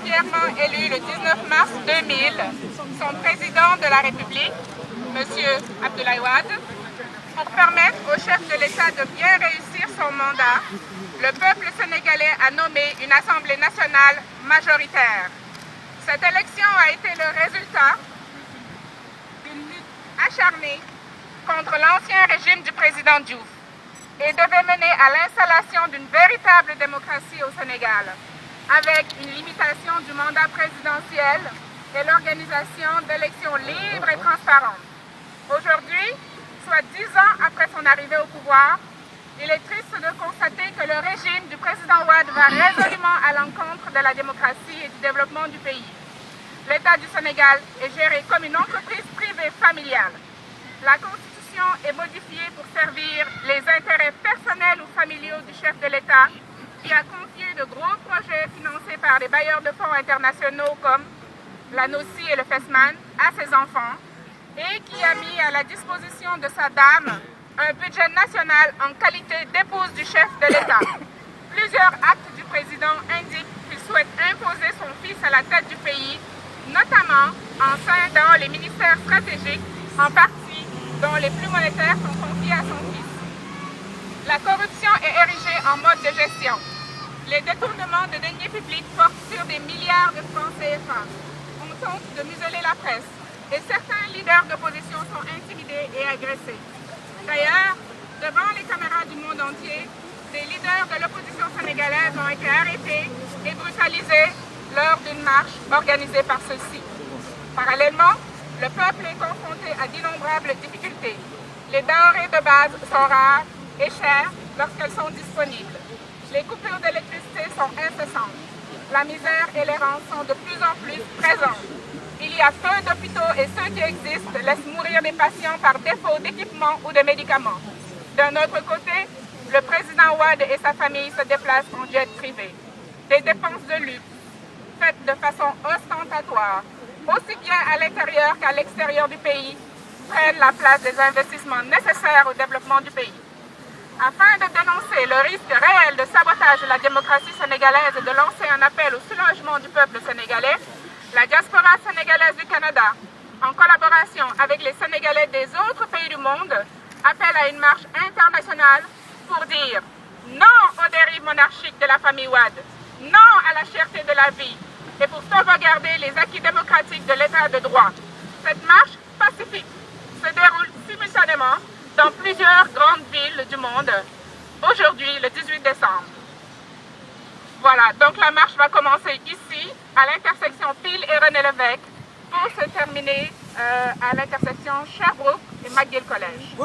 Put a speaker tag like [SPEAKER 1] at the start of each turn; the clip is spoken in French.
[SPEAKER 1] fièrement élu le 19 mars 2000 son président de la République, M. Abdoulaye Wade, pour permettre au chef de l'État de bien réussir son mandat, le peuple sénégalais a nommé une Assemblée nationale majoritaire. Cette élection a été le résultat d'une lutte acharnée contre l'ancien régime du président Diouf et devait mener à l'installation d'une véritable démocratie au Sénégal, avec une limitation du mandat présidentiel et l'organisation d'élections libres et transparentes. Aujourd'hui, soit 10 ans après son arrivée au pouvoir, il est triste de constater que le régime du président Wade va résolument à l'encontre de la démocratie et du développement du pays. L'État du Sénégal est géré comme une entreprise privée familiale. La Constitution est modifiée pour servir les intérêts personnels ou familiaux du chef de l'État, qui a confié de gros projets financés par des bailleurs de fonds internationaux comme la NOCI et le FESMAN à ses enfants, et qui a mis à la disposition de sa dame un budget national en qualité d'épouse du chef de l'État. Plusieurs actes du président indiquent qu'il souhaite imposer son fils à la tête du pays, notamment en scindant les ministères stratégiques en partie dont les plus monétaires sont confiés à son fils. La corruption est érigée en mode de gestion. Les détournements de deniers publics portent sur des milliards de francs CFA. On tente de museler la presse et certains leaders d'opposition sont intimidés et agressés. D'ailleurs, devant les caméras du monde entier, des leaders de l'opposition sénégalaise ont été arrêtés et brutalisés lors d'une marche organisée par ceux-ci. Parallèlement, le peuple est confronté à d'innombrables difficultés. Les denrées de base sont rares et chères lorsqu'elles sont disponibles. Les coupures d'électricité sont incessantes. La misère et l'errance sont de plus en plus présentes. Il y a peu d'hôpitaux et ceux qui existent laissent mourir des patients par défaut d'équipement ou de médicaments. D'un autre côté, le président Wade et sa famille se déplacent en jet privé. Des dépenses de luxe, faites de façon ostentatoire, aussi bien à l'intérieur qu'à l'extérieur du pays, prennent la place des investissements nécessaires au développement du pays. Afin de dénoncer le risque réel de sabotage de la démocratie sénégalaise et de lancer un appel au soulagement du peuple sénégalais, la diaspora sénégalaise du Canada, en collaboration avec les Sénégalais des autres pays du monde, appelle à une marche internationale pour dire non aux dérives monarchiques de la famille Wade, non à la cherté de la vie et pour sauvegarder les acquis démocratiques de l'état de droit. Cette marche pacifique se déroule simultanément dans plusieurs grandes villes du monde, aujourd'hui le 18 décembre. Voilà, donc la marche va commencer ici, à l'intersection Pile et René Lévesque, pour se terminer à l'intersection Sherbrooke et McGill College.